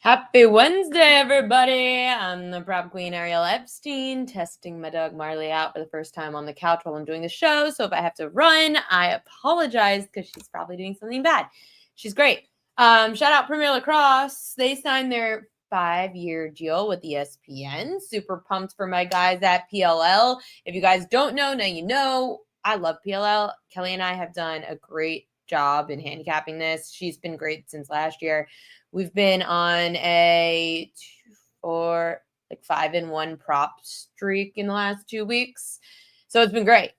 Happy Wednesday, everybody. I'm the prop queen, Ariel Epstein, testing my dog Marley out for the first time on the couch while I'm doing the show. So if I have to run, I apologize because she's probably doing something bad. She's great. Shout out Premier Lacrosse. They signed their 5-year deal with ESPN. Super pumped for my guys at PLL. If you guys don't know, now you know. I love PLL. Kelly and I have done a great job in handicapping this. She's been great since last year. We've been on a 5-1 prop streak in the last 2 weeks. So it's been great.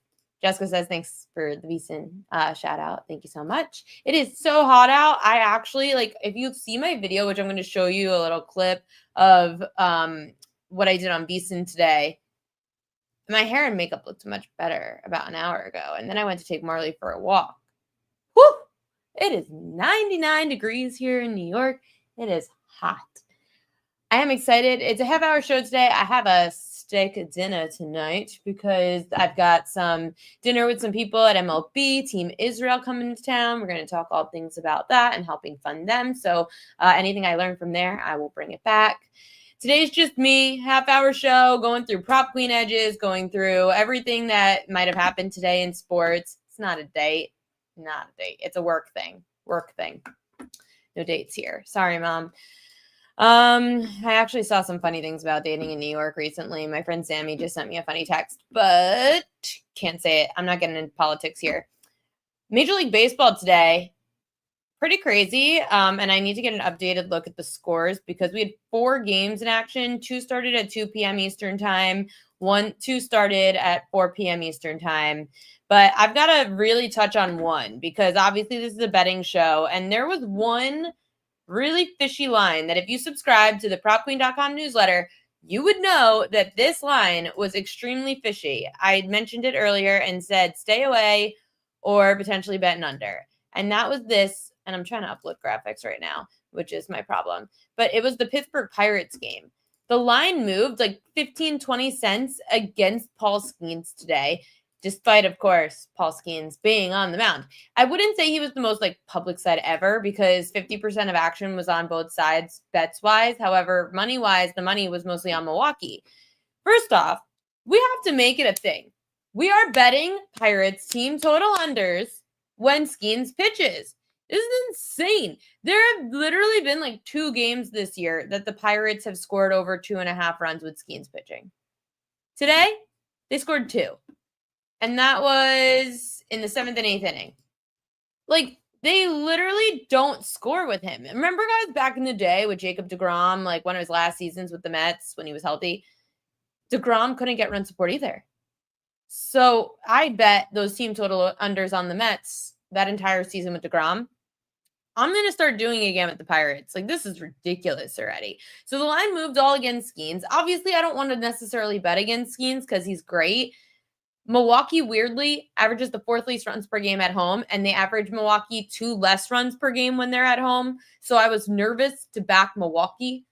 Jessica says, thanks for the Beeson shout out. Thank you so much. It is so hot out. I actually, if you see my video, which I'm going to show you a little clip of what I did on Beeson today, my hair and makeup looked much better about an hour ago. And then I went to take Marley for a walk. Whew! It is 99 degrees here in New York. It is hot. I am excited. It's a half-hour show today. I have a steak dinner tonight because I've got some dinner with some people at MLB, Team Israel coming to town. We're going to talk all things about that and helping fund them. So anything I learned from there, I will bring it back. Today's just me, half-hour show, going through prop queen edges, going through everything that might have happened today in sports. It's not a date. Not a date. It's a work thing. No dates here. Sorry, Mom. I actually saw some funny things about dating in New York recently. My friend Sammy just sent me a funny text, but can't say it. I'm not getting into politics here. Major League Baseball today, pretty crazy. And I need to get an updated look at the scores because we had 4 games in action. 2 started at 2 p.m. Eastern time. 2 started at 4 p.m. Eastern time. But I've got to really touch on one because obviously this is a betting show. And there was one really fishy line that if you subscribe to the PropQueen.com newsletter, you would know that this line was extremely fishy. I mentioned it earlier and said stay away or potentially bet an under. And that was this, and I'm trying to upload graphics right now, which is my problem. But it was the Pittsburgh Pirates game. The line moved like 15, 20 cents against Paul Skeens today, despite, of course, Paul Skeens being on the mound. I wouldn't say he was the most public side ever because 50% of action was on both sides bets-wise. However, money-wise, the money was mostly on Milwaukee. First off, we have to make it a thing. We are betting Pirates team total unders when Skeens pitches. This is insane. There have literally been 2 games this year that the Pirates have scored over 2.5 runs with Skeens pitching. Today, they scored 2. And that was in the 7th and 8th inning. They literally don't score with him. Remember, guys, back in the day with Jacob deGrom, one of his last seasons with the Mets when he was healthy, deGrom couldn't get run support either. So I bet those team total unders on the Mets that entire season with deGrom. I'm going to start doing it again with the Pirates. This is ridiculous already. So the line moved all against Skeens. Obviously, I don't want to necessarily bet against Skeens because he's great. Milwaukee, weirdly, averages the 4th least runs per game at home, and they average Milwaukee 2 less runs per game when they're at home. So I was nervous to back Milwaukee.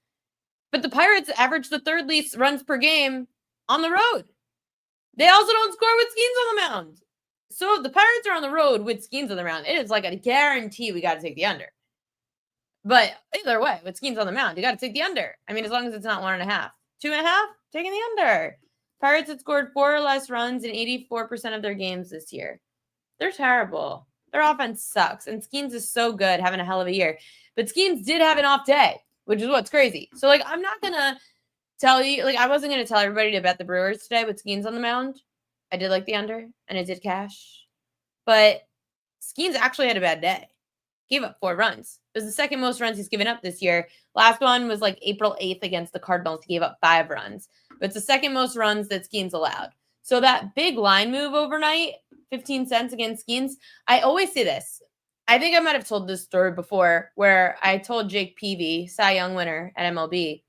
But the Pirates average the 3rd least runs per game on the road. They also don't score with Skeens on the mound. So if the Pirates are on the road with Skeens on the mound, it is a guarantee we got to take the under. But either way, with Skeens on the mound, you got to take the under. I mean, as long as it's not 1.5. 2.5, taking the under. Pirates had scored 4 or less runs in 84% of their games this year. They're terrible. Their offense sucks. And Skeens is so good, having a hell of a year. But Skeens did have an off day, which is what's crazy. So, I'm not going to tell you, I wasn't going to tell everybody to bet the Brewers today with Skeens on the mound. I did like the under, and I did cash. But Skeens actually had a bad day. Gave up 4 runs. It was the 2nd most runs he's given up this year. Last one was April 8th against the Cardinals. He gave up 5 runs. But it's the 2nd most runs that Skeens allowed. So that big line move overnight, 15 cents against Skeens, I always say this. I think I might have told this story before where I told Jake Peavy, Cy Young winner at MLB,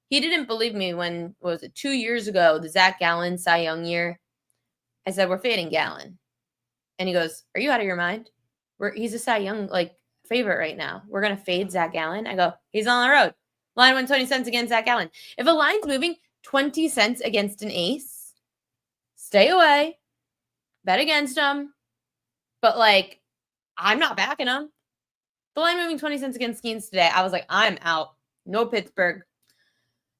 he didn't believe me when, 2 years ago, the Zach Gallen Cy Young year. I said, we're fading Gallen. And he goes, are you out of your mind? He's a Cy Young favorite right now. We're going to fade Zach Gallen. I go, he's on the road. Line went 20 cents against Zach Gallen. If a line's moving 20 cents against an ace, stay away. Bet against him. But I'm not backing him. The line moving 20 cents against Skeens today, I was like, I'm out. No Pittsburgh.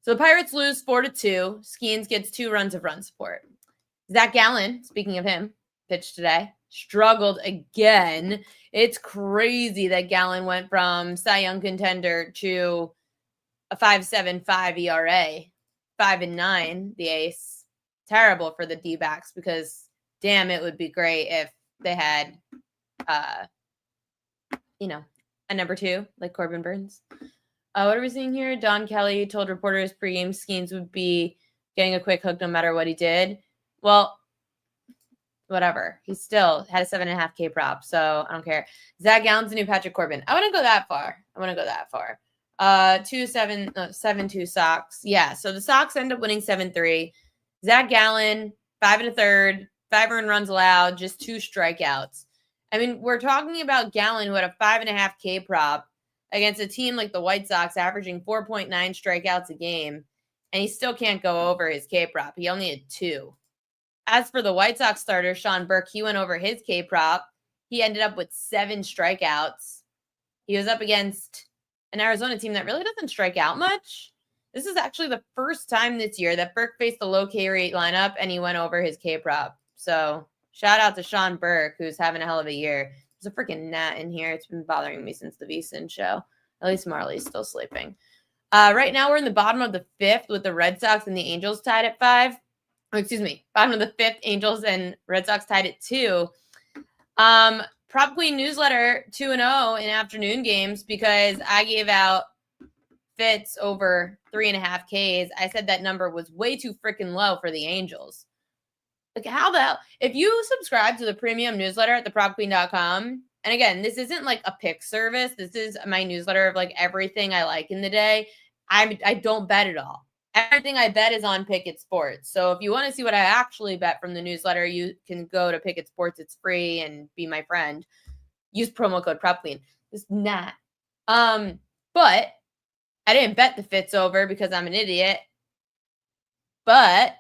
So the Pirates lose 4-2. Skeens gets 2 runs of run support. Zach Gallen, speaking of him, pitched today. Struggled again. It's crazy that Gallen went from Cy Young contender to a 5.75 ERA. 5-9, the ace. Terrible for the D-backs because, damn, it would be great if they had, a number 2 like Corbin Burns. What are we seeing here? Don Kelly told reporters pregame Skeens would be getting a quick hook no matter what he did. Well, whatever. He still had a 7.5K prop, so I don't care. Zach Gallen's the new Patrick Corbin. I wouldn't go that far. 7-2 Sox. Yeah, so the Sox end up winning 7-3. Zach Gallen, 5 1/3, 5 earned runs allowed, just 2 strikeouts. I mean, we're talking about Gallen, who had a 5.5K prop against a team like the White Sox, averaging 4.9 strikeouts a game, and he still can't go over his K prop. He only had 2. As for the White Sox starter, Sean Burke, he went over his K prop. He ended up with 7 strikeouts. He was up against an Arizona team that really doesn't strike out much. This is actually the first time this year that Burke faced a low K rate lineup and he went over his K prop. So shout out to Sean Burke, who's having a hell of a year. There's a freaking gnat in here. It's been bothering me since the VSiN show. At least Marley's still sleeping. Right now we're in the bottom of the 5th with the Red Sox and the Angels tied at 5. Bottom of the 5th, Angels and Red Sox tied at 2. Prop Queen newsletter 2-0 in afternoon games because I gave out Fitz over 3.5 Ks. I said that number was way too freaking low for the Angels. Like, how the hell? If you subscribe to the premium newsletter at thepropqueen.com, and again, this isn't like a pick service. This is my newsletter of like everything I like in the day. I don't bet at all. Everything I bet is on Pikkit Sports. So if you want to see what I actually bet from the newsletter, you can go to Pikkit Sports. It's free and be my friend. Use promo code PropQueen. It's not. But I didn't bet the Fitz over because I'm an idiot. But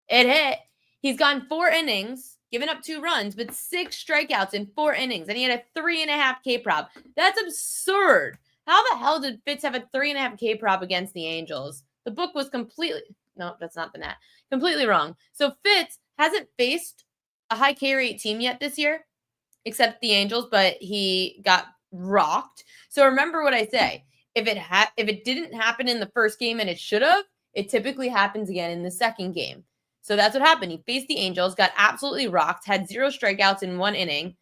it hit. He's gone 4 innings, given up 2 runs, but 6 strikeouts in 4 innings. And he had a 3.5K prop. That's absurd. How the hell did Fitz have a 3.5K prop against the Angels? The book was completely wrong. So Fitz hasn't faced a high K rate team yet this year, except the Angels, but he got rocked. So remember what I say. If it didn't happen in the first game and it should have, it typically happens again in the second game. So that's what happened. He faced the Angels, got absolutely rocked, had 0 strikeouts in 1 inning,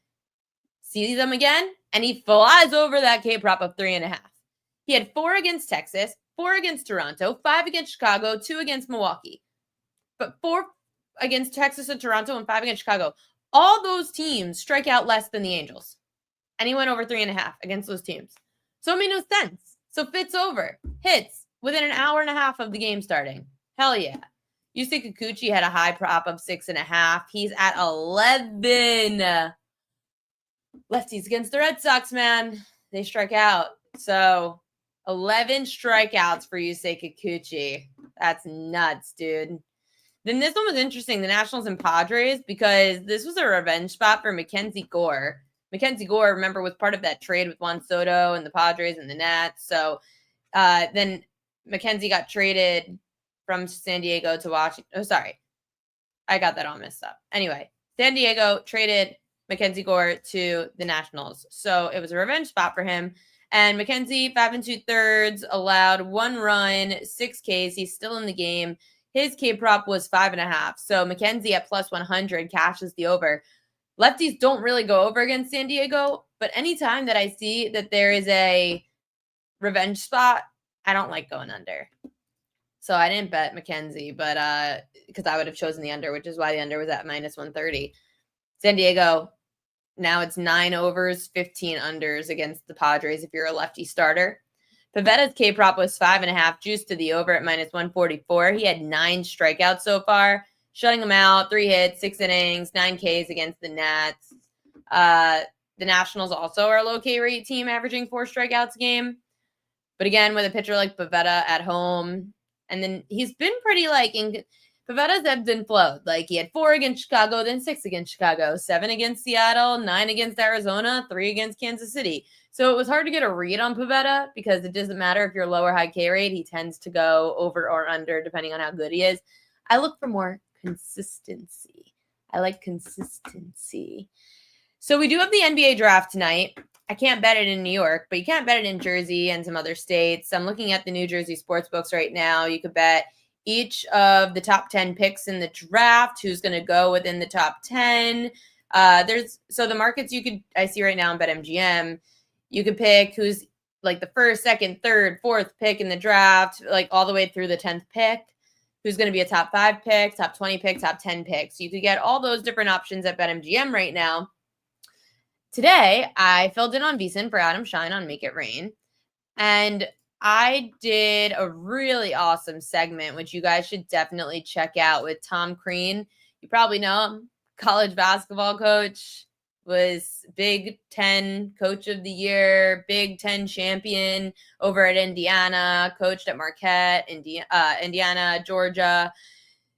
sees them again, and he flies over that K prop of 3.5. He had 4 against Texas, 4 against Toronto, 5 against Chicago, 2 against Milwaukee. But 4 against Texas and Toronto and 5 against Chicago. All those teams strike out less than the Angels. And he went over 3.5 against those teams. So it made no sense. So Fitz over. Hits within an hour and a half of the game starting. Hell yeah. Yusei Kikuchi had a high prop of 6.5. He's at 11. Lefties against the Red Sox, man. They strike out. So 11 strikeouts for Yusei Kikuchi. That's nuts, dude. Then this one was interesting, the Nationals and Padres, because this was a revenge spot for Mackenzie Gore. Mackenzie Gore, remember, was part of that trade with Juan Soto and the Padres and the Nats. So then Mackenzie got traded from San Diego to Washington. Oh, sorry. I got that all messed up. Anyway, San Diego traded Mackenzie Gore to the Nationals. So it was a revenge spot for him. And Mackenzie, 5 2/3, allowed 1 run, 6 Ks. He's still in the game. His K prop was 5.5. So Mackenzie at plus 100 cashes the over. Lefties don't really go over against San Diego, but anytime that I see that there is a revenge spot, I don't like going under. So I didn't bet Mackenzie, but because I would have chosen the under, which is why the under was at minus 130. San Diego, now it's 9 overs, 15 unders against the Padres if you're a lefty starter. Pavetta's K prop was 5.5, juiced to the over at minus 144. He had 9 strikeouts so far, shutting them out, 3 hits, 6 innings, 9 Ks against the Nats. The Nationals also are a low K rate team, averaging 4 strikeouts a game. But again, with a pitcher like Pavetta at home, and then he's been pretty Pavetta's ebbed and flowed. Like he had 4 against Chicago, then 6 against Chicago, 7 against Seattle, 9 against Arizona, 3 against Kansas City. So it was hard to get a read on Pavetta because it doesn't matter if you're low or high K rate. He tends to go over or under depending on how good he is. I look for more consistency. I like consistency. So we do have the NBA draft tonight. I can't bet it in New York, but you can't bet it in Jersey and some other states. I'm looking at the New Jersey sports books right now. You could bet each of the top 10 picks in the draft, who's going to go within the top 10. So the markets I see right now in BetMGM, you could pick who's like the first, second, third, fourth pick in the draft, like all the way through the 10th pick, who's going to be a top 5 pick, top 20 pick, top 10 pick. So you could get all those different options at BetMGM right now. Today, I filled in on VSiN for Adam Shine on Make It Rain. And I did a really awesome segment, which you guys should definitely check out, with Tom Crean. You probably know him, college basketball coach, was Big Ten Coach of the Year, Big Ten champion over at Indiana, coached at Marquette, Indiana, Georgia.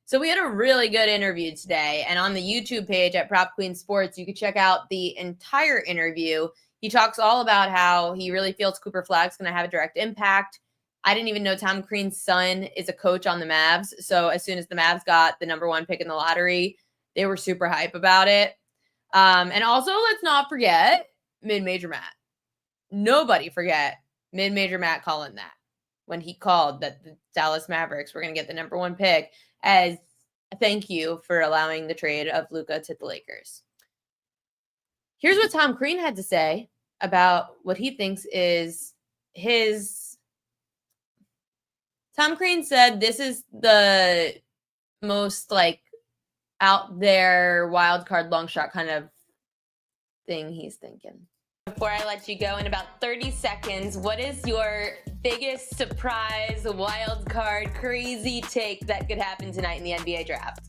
So we had a really good interview today. And on the YouTube page at Prop Queen Sports, you can check out the entire interview. He talks all about how he really feels Cooper Flag's going to have a direct impact. I didn't even know Tom Crean's son is a coach on the Mavs. So as soon as the Mavs got the number 1 pick in the lottery, they were super hype about it. And also, let's not forget Mid-Major Matt. Nobody forget Mid-Major Matt calling that when he called that the Dallas Mavericks were going to get the number 1 pick as a thank you for allowing the trade of Luka to the Lakers. Here's what Tom Crean had to say about what he thinks is his. Tom Crean said this is the most like out there wild card long shot kind of thing he's thinking. Before I let you go in about 30 seconds, what is your biggest surprise, wild card, crazy take that could happen tonight in the NBA draft?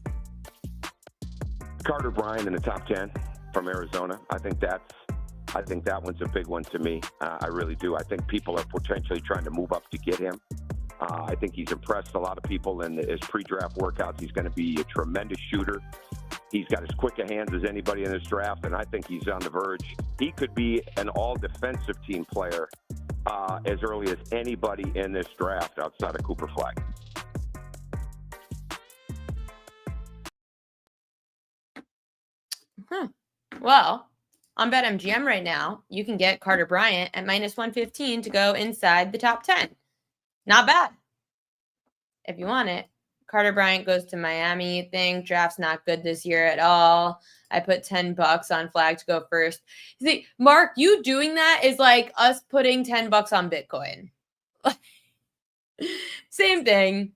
Carter Bryant in the top 10 from Arizona. I think that one's a big one to me. I really do. I think people are potentially trying to move up to get him. I think he's impressed a lot of people in his pre-draft workouts. He's going to be a tremendous shooter. He's got as quick a hands as anybody in this draft, and I think he's on the verge. He could be an all-defensive team player as early as anybody in this draft outside of Cooper Flag. Well, on BetMGM right now, you can get Carter Bryant at -115 to go inside the top 10. Not bad. If you want it. Carter Bryant goes to Miami. You think draft's not good this year at all. I put $10 on Flag to go first. You see, Mark, you doing that is like us putting $10 on Bitcoin. Same thing.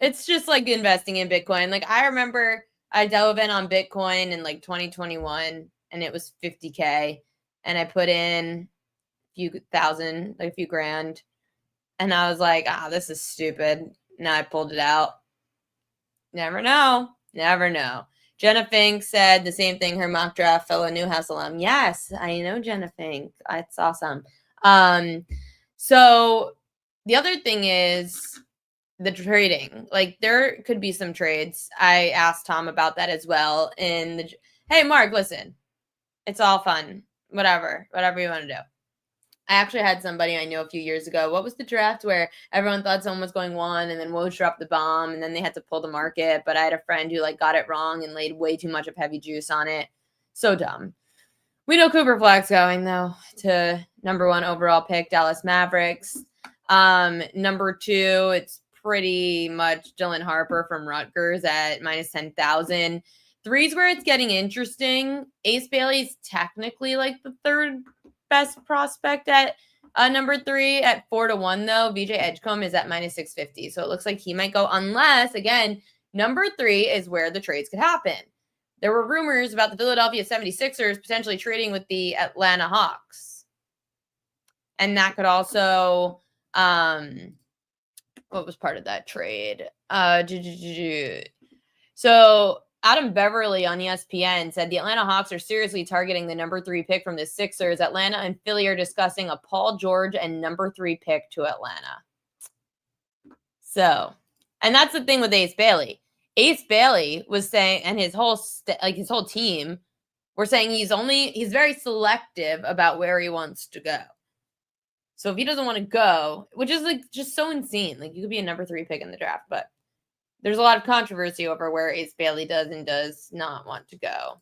It's just like investing in Bitcoin. Like I remember I dove in on Bitcoin in like 2021 and it was 50K. And I put in a few thousand, like a few grand. And I was like, this is stupid. Now I pulled it out. Never know. Never know. Jenna Fink said the same thing. Her mock draft fellow Newhouse alum. Yes, I know Jenna Fink. It's awesome. So the other thing is the trading. Like there could be some trades. I asked Tom about that as well. Hey, Mark, listen. It's all fun. Whatever you want to do. I actually had somebody I know a few years ago. What was the draft where everyone thought someone was going 1 and then Woj dropped the bomb and then they had to pull the market? But I had a friend who like got it wrong and laid way too much of heavy juice on it. So dumb. We know Cooper Flag's going though to number 1 overall pick, Dallas Mavericks. Number 2, it's pretty much Dylan Harper from Rutgers at -10,000. 3's where it's getting interesting. Ace Bailey's technically like the 3rd best prospect at number 3 at 4-1 though. VJ Edgecombe is at -650. So it looks like he might go unless, again, number 3 is where the trades could happen. There were rumors about the Philadelphia 76ers potentially trading with the Atlanta Hawks. And that could also, what was part of that trade? So Adam Beverly on ESPN said the Atlanta Hawks are seriously targeting the number 3 pick from the Sixers. Atlanta and Philly are discussing a Paul George and number 3 pick to Atlanta. So, and that's the thing with Ace Bailey. Ace Bailey was saying, and his whole his whole team were saying he's very selective about where he wants to go. So if he doesn't want to go, which is like just so insane, like you could be a number 3 pick in the draft, but there's a lot of controversy over where Ace Bailey does and does not want to go.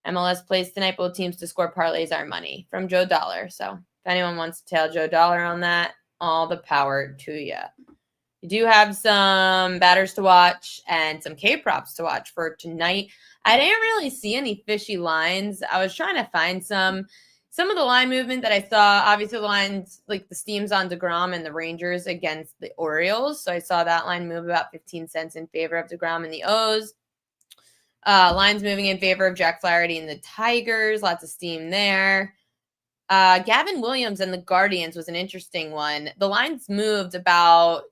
MLS plays tonight. Both teams to score parlays are money from Joe Dollar. So if anyone wants to tell Joe Dollar on that, all the power to you. You do have some batters to watch and some K-props to watch for tonight. I didn't really see any fishy lines. I was trying to find some of the line movement that I saw. Obviously, the lines like the steams on DeGrom and the Rangers against the Orioles. So I saw that line move about 15 cents in favor of DeGrom and the O's. Lines moving in favor of Jack Flaherty and the Tigers. Lots of steam there. Gavin Williams and the Guardians was an interesting one. The lines moved about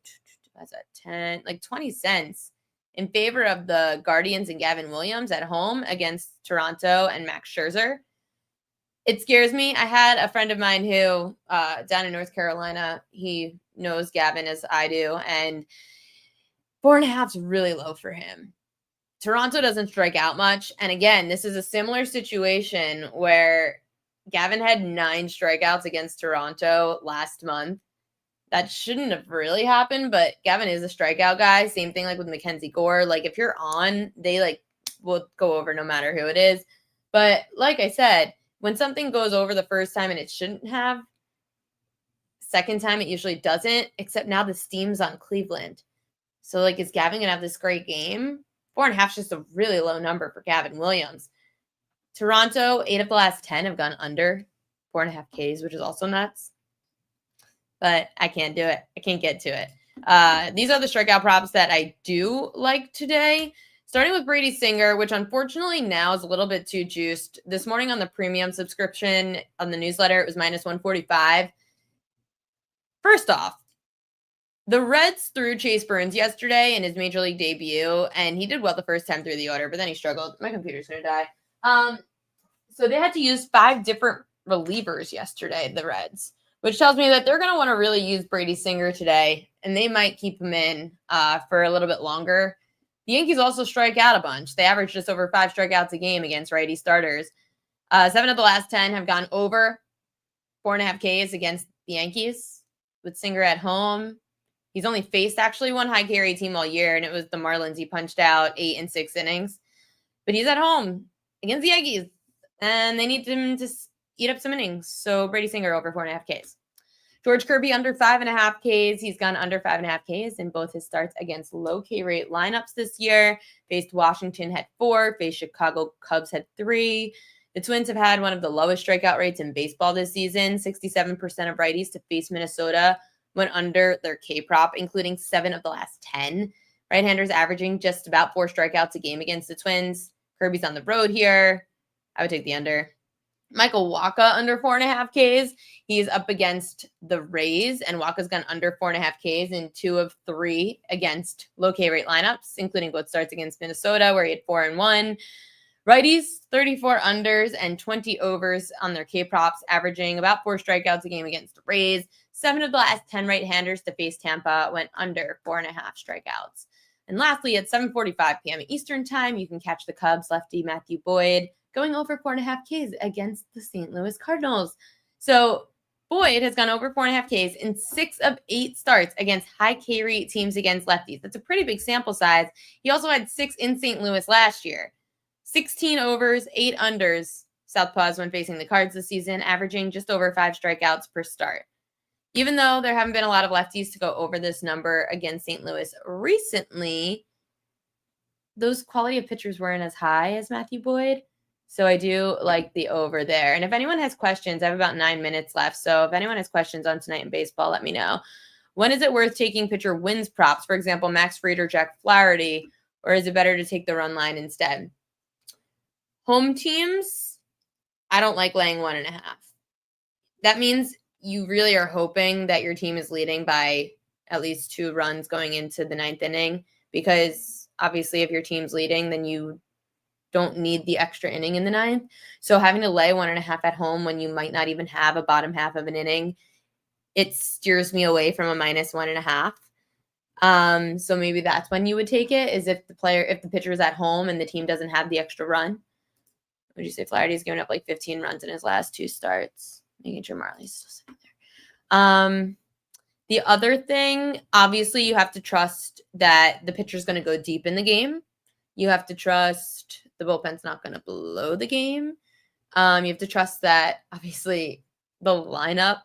20 cents in favor of the Guardians and Gavin Williams at home against Toronto and Max Scherzer. It scares me. I had a friend of mine who, down in North Carolina, he knows Gavin as I do, and 4.5 is really low for him. Toronto doesn't strike out much. And again, this is a similar situation where Gavin had 9 strikeouts against Toronto last month. That shouldn't have really happened, but Gavin is a strikeout guy. Same thing like with Mackenzie Gore. Like if you're on, they like will go over no matter who it is. But like I said, when something goes over the first time and it shouldn't have, second time it usually doesn't, except now the steam's on Cleveland. So like, is Gavin going to have this great game? 4.5 is just a really low number for Gavin Williams. Toronto, 8 of the last 10 have gone under 4.5 Ks, which is also nuts. But I can't do it. I can't get to it. These are the strikeout props that I do like today. Starting with Brady Singer, which unfortunately now is a little bit too juiced. This morning on the premium subscription on the newsletter, it was minus 145. First off, the Reds threw Chase Burns yesterday in his major league debut, and he did well the first time through the order, but then he struggled. My computer's going to die. So they had to use 5 different relievers yesterday, the Reds, which tells me that they're going to want to really use Brady Singer today, and they might keep him in for a little bit longer. The Yankees also strike out a bunch. They average just over 5 strikeouts a game against righty starters. 7 of the last 10 have gone over 4.5 Ks against the Yankees with Singer at home. He's only faced actually one high carry team all year, and it was the Marlins. He punched out 8 in 6 innings. But he's at home against the Yankees, and they need him to eat up some innings. So Brady Singer over 4.5 Ks. George Kirby under 5.5 Ks. He's gone under 5.5 Ks in both his starts against low K rate lineups this year. Faced Washington, had 4. Faced Chicago Cubs, had 3. The Twins have had one of the lowest strikeout rates in baseball this season. 67% of righties to face Minnesota went under their K prop, including 7 of the last 10. Right-handers averaging just about 4 strikeouts a game against the Twins. Kirby's on the road here. I would take the under. Michael Wacha under 4.5 Ks. He's up against the Rays, and Wacha's gone under 4.5 Ks in 2 of 3 against low K rate lineups, including both starts against Minnesota, where he had 4 and 1. Righties, 34 unders and 20 overs on their K props, averaging about 4 strikeouts a game against the Rays. 7 of the last 10 right-handers to face Tampa went under 4.5 strikeouts. And lastly, at 7:45 p.m. Eastern Time, you can catch the Cubs lefty Matthew Boyd going over 4.5 Ks against the St. Louis Cardinals. So Boyd has gone over 4.5 Ks in 6 of 8 starts against high K rate teams against lefties. That's a pretty big sample size. He also had 6 in St. Louis last year. 16 overs, 8 unders. Southpaws when facing the Cards this season, averaging just over 5 strikeouts per start. Even though there haven't been a lot of lefties to go over this number against St. Louis recently, those quality of pitchers weren't as high as Matthew Boyd. So I do like the over there. And if anyone has questions, I have about 9 minutes left. So if anyone has questions on tonight in baseball, let me know. When is it worth taking pitcher wins props? For example, Max Fried or Jack Flaherty, or is it better to take the run line instead? Home teams, I don't like laying 1.5. That means you really are hoping that your team is leading by at least 2 runs going into the 9th inning, because obviously if your team's leading, then you don't need the extra inning in the 9th. So having to lay 1.5 at home when you might not even have a bottom half of an inning, it steers me away from a minus 1.5. So maybe that's when you would take it, is if the pitcher is at home and the team doesn't have the extra run. Would you say Flaherty's given up like 15 runs in his last 2 starts? Making sure Marley's still sitting there. The other thing, obviously, you have to trust that the pitcher's going to go deep in the game. You have to trust the bullpen's not going to blow the game. You have to trust that, obviously, the lineup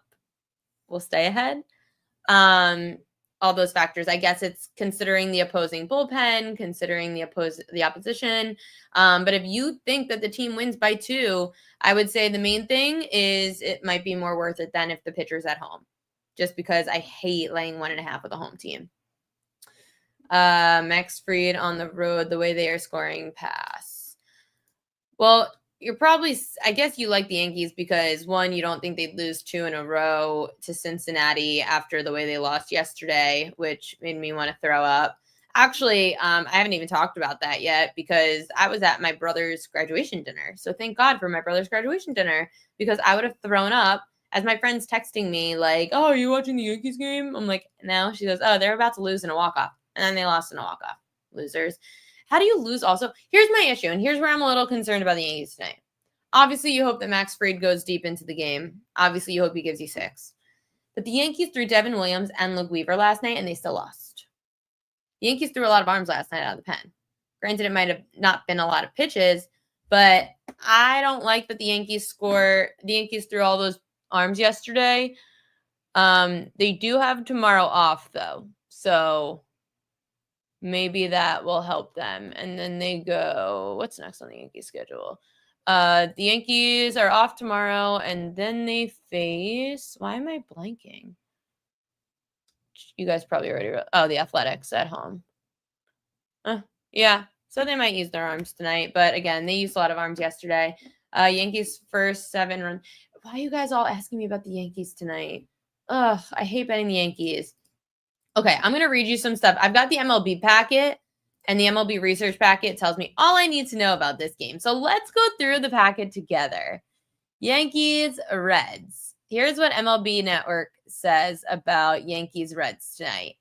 will stay ahead. All those factors. I guess it's considering the opposing bullpen, considering the opposition. But if you think that the team wins by 2, I would say the main thing is it might be more worth it than if the pitcher's at home, just because I hate laying 1.5 with a home team. Max Fried on the road, the way they are scoring pass. Well, you're probably, I guess you like the Yankees because, one, you don't think they'd lose 2 in a row to Cincinnati after the way they lost yesterday, which made me want to throw up. Actually, I haven't even talked about that yet because I was at my brother's graduation dinner. So thank God for my brother's graduation dinner, because I would have thrown up as my friend's texting me like, oh, are you watching the Yankees game? I'm like, no. She goes, oh, they're about to lose in a walk-off. And then they lost in a walk-off. Losers. How do you lose also? Here's my issue, and here's where I'm a little concerned about the Yankees tonight. Obviously, you hope that Max Fried goes deep into the game. Obviously, you hope he gives you 6. But the Yankees threw Devin Williams and Luke Weaver last night, and they still lost. The Yankees threw a lot of arms last night out of the pen. Granted, it might have not been a lot of pitches, but I don't like that the Yankees score. The Yankees threw all those arms yesterday. They do have tomorrow off, though. So maybe that will help them. And then they go, what's next on the Yankees schedule? The Yankees are off tomorrow, and then they face, why am I blanking? You guys probably already wrote, the Athletics at home. Yeah, so they might use their arms tonight, but again, they used a lot of arms yesterday. Yankees first 7 run. Why are you guys all asking me about the Yankees tonight? Ugh, I hate betting the Yankees. Okay, I'm going to read you some stuff. I've got the MLB packet, and the MLB research packet tells me all I need to know about this game. So let's go through the packet together. Yankees, Reds. Here's what MLB Network says about Yankees, Reds tonight.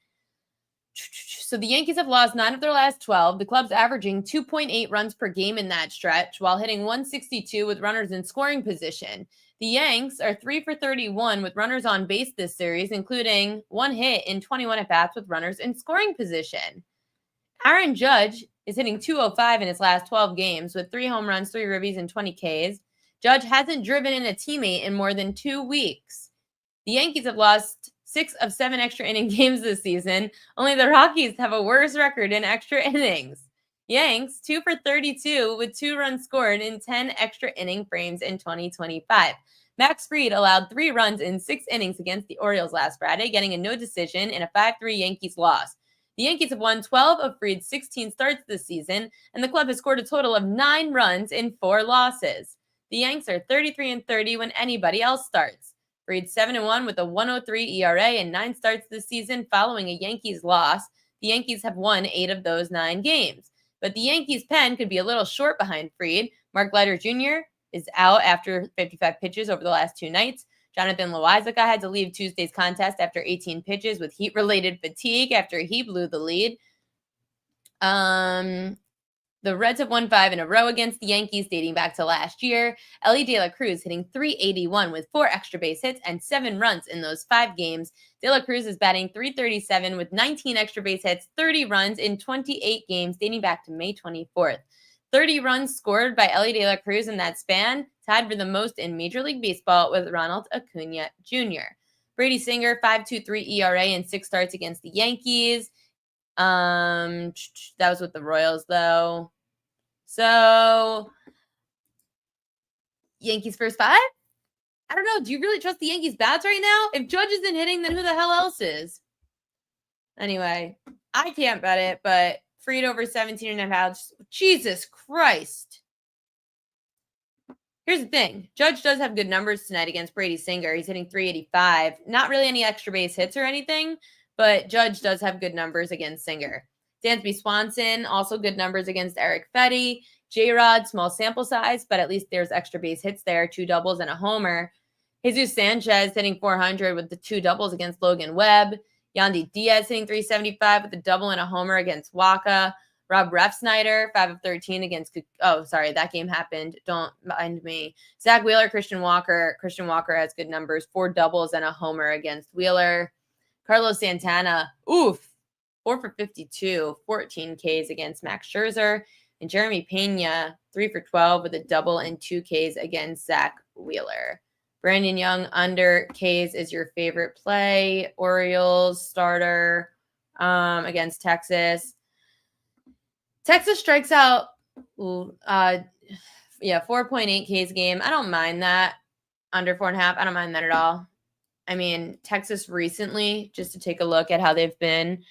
So the Yankees have lost 9 of their last 12. The club's averaging 2.8 runs per game in that stretch, while hitting 162 with runners in scoring position. The Yanks are 3 for 31 with runners on base this series, including 1 hit in 21 at-bats with runners in scoring position. Aaron Judge is hitting 205 in his last 12 games with 3 home runs, 3 ribbies, and 20 Ks. Judge hasn't driven in a teammate in more than 2 weeks. The Yankees have lost 6 of 7 extra inning games this season. Only the Rockies have a worse record in extra innings. Yanks 2 for 32 with 2 runs scored in 10 extra inning frames in 2025. Max Fried allowed 3 runs in 6 innings against the Orioles last Friday, getting a no decision in a 5-3 Yankees loss. The Yankees have won 12 of Fried's 16 starts this season, and the club has scored a total of 9 runs in 4 losses. The Yanks are 33-30 when anybody else starts. Fried 7-1 with a 1.03 ERA and 9 starts this season following a Yankees loss. The Yankees have won 8 of those 9 games. But the Yankees' pen could be a little short behind Fried. Mark Leiter Jr. is out after 55 pitches over the last 2 nights. Jonathan Loáisiga had to leave Tuesday's contest after 18 pitches with heat-related fatigue after he blew the lead. The Reds have won 5 in a row against the Yankees dating back to last year. Elly De La Cruz hitting .381 with 4 extra base hits and 7 runs in those 5 games. De La Cruz is batting .337 with 19 extra base hits, 30 runs in 28 games dating back to May 24th. 30 runs scored by Elly De La Cruz in that span, tied for the most in Major League Baseball with Ronald Acuna Jr. Brady Singer, 5.23 ERA and 6 starts against the Yankees. That was with the Royals, though. So, Yankees first 5? I don't know. Do you really trust the Yankees bats right now? If Judge isn't hitting, then who the hell else is? Anyway, I can't bet it, but Fried over 17.5 outs. Jesus Christ. Here's the thing. Judge does have good numbers tonight against Brady Singer. He's hitting .385. Not really any extra base hits or anything, but Judge does have good numbers against Singer. Dansby Swanson, also good numbers against Eric Fetty. J-Rod, small sample size, but at least there's extra base hits there, 2 doubles and a homer. Jesus Sanchez hitting .400 with the 2 doubles against Logan Webb. Yandy Diaz hitting .375 with a double and a homer against Waka. Rob Refsnyder, 5 of 13 against, oh, sorry, that game happened. Don't mind me. Zach Wheeler, Christian Walker. Christian Walker has good numbers, 4 doubles and a homer against Wheeler. Carlos Santana, 4 for 52, 14 Ks against Max Scherzer. And Jeremy Pena, 3 for 12 with a double and 2 Ks against Zach Wheeler. Brandon Young, under Ks is your favorite play. Orioles starter against Texas. Texas strikes out, 4.8 Ks game. I don't mind that. Under 4.5, I don't mind that at all. I mean, Texas recently, just to take a look at how they've been,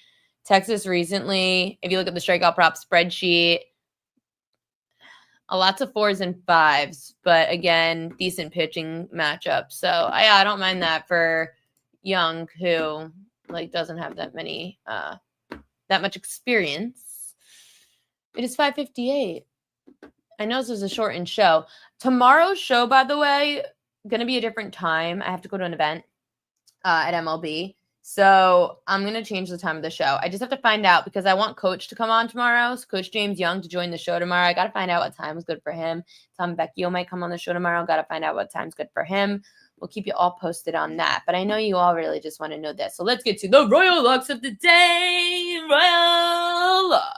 Texas recently, if you look at the strikeout prop spreadsheet, lots of 4s and 5s, but again, decent pitching matchup. So I don't mind that for Young, who doesn't have that much experience. It is 5:58. I know this is a shortened show. Tomorrow's show, by the way, going to be a different time. I have to go to an event at MLB. So I'm going to change the time of the show. I just have to find out because I want Coach to come on tomorrow. So Coach James Young to join the show tomorrow. I got to find out what time is good for him. Tom Vecchio might come on the show tomorrow. Got to find out what time's good for him. We'll keep you all posted on that. But I know you all really just want to know this. So let's get to the Royal Locks of the day. Royal Locks.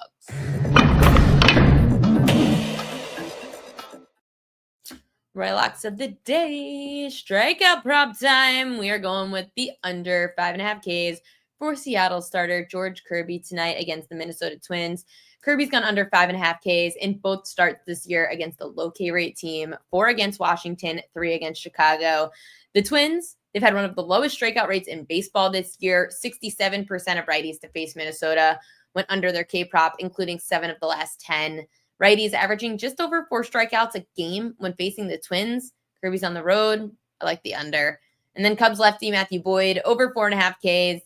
Royal Locks of the day. Strikeout prop time. We are going with the under 5.5 Ks for Seattle starter George Kirby tonight against the Minnesota Twins. Kirby's gone under 5.5 Ks in both starts this year against the low K rate team, 4 against Washington, 3 against Chicago. The Twins, they've had one of the lowest strikeout rates in baseball this year. 67% of righties to face Minnesota went under their K prop, including 7 of the last 10. Righties averaging just over 4 strikeouts a game when facing the Twins. Kirby's on the road. I like the under. And then Cubs lefty Matthew Boyd, over 4.5 Ks.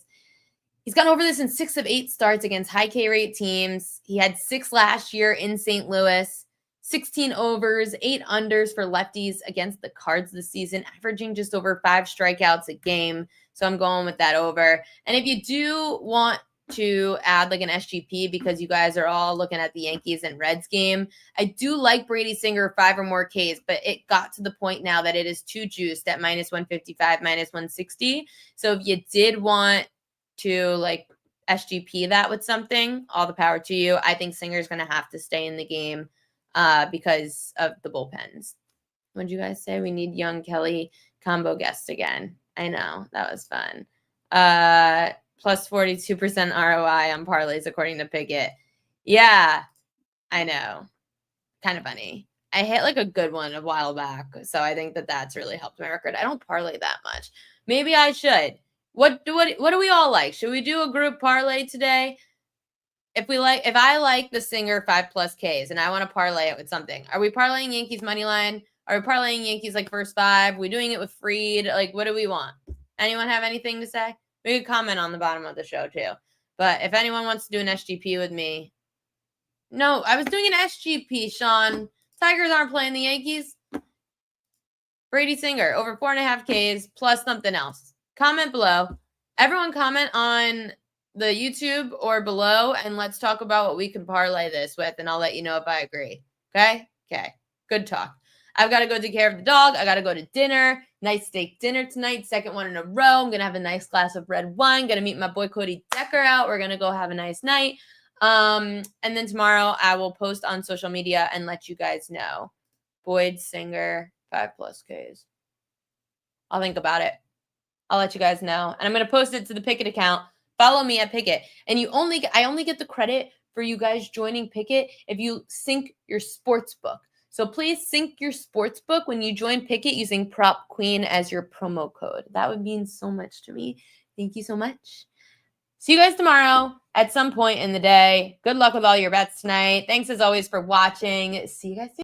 He's gone over this in 6 of 8 starts against high K rate teams. He had 6 last year in St. Louis. 16 overs, 8 unders for lefties against the Cards this season, averaging just over 5 strikeouts a game. So I'm going with that over. And if you do want to add an SGP because you guys are all looking at the Yankees and Reds game, I do like Brady Singer 5 or more Ks, but it got to the point now that it is too juiced at -155, -160. So if you did want to SGP that with something, all the power to you. I think Singer's going to have to stay in the game because of the bullpens. What did you guys say? We need Young Kelly combo guest again. I know, that was fun. Plus 42% ROI on parlays, according to Pikkit. Yeah, I know. Kind of funny. I hit a good one a while back, so I think that's really helped my record. I don't parlay that much. Maybe I should. What do we all like? Should we do a group parlay today? If I like the Singer 5+ Ks and I want to parlay it with something, are we parlaying Yankees money line? Are we parlaying Yankees first 5? Are we doing it with Freed? What do we want? Anyone have anything to say? We could comment on the bottom of the show too. But if anyone wants to do an SGP with me. No, I was doing an SGP, Sean. Tigers aren't playing the Yankees. Brady Singer, over 4.5 Ks plus something else. Comment below. Everyone comment on the YouTube or below, and let's talk about what we can parlay this with, and I'll let you know if I agree. Okay? Okay. Good talk. I've got to go take care of the dog. I got to go to dinner. Nice steak dinner tonight. Second one in a row. I'm going to have a nice glass of red wine. Going to meet my boy Cody Decker out. We're going to go have a nice night. And then tomorrow I will post on social media and let you guys know. Boyd Singer, 5+ Ks. I'll think about it. I'll let you guys know. And I'm going to post it to the Pikkit account. Follow me at Pikkit. And I only get the credit for you guys joining Pikkit if you sync your sports book. So please sync your sports book when you join Pikkit using Prop Queen as your promo code. That would mean so much to me. Thank you so much. See you guys tomorrow at some point in the day. Good luck with all your bets tonight. Thanks as always for watching. See you guys soon.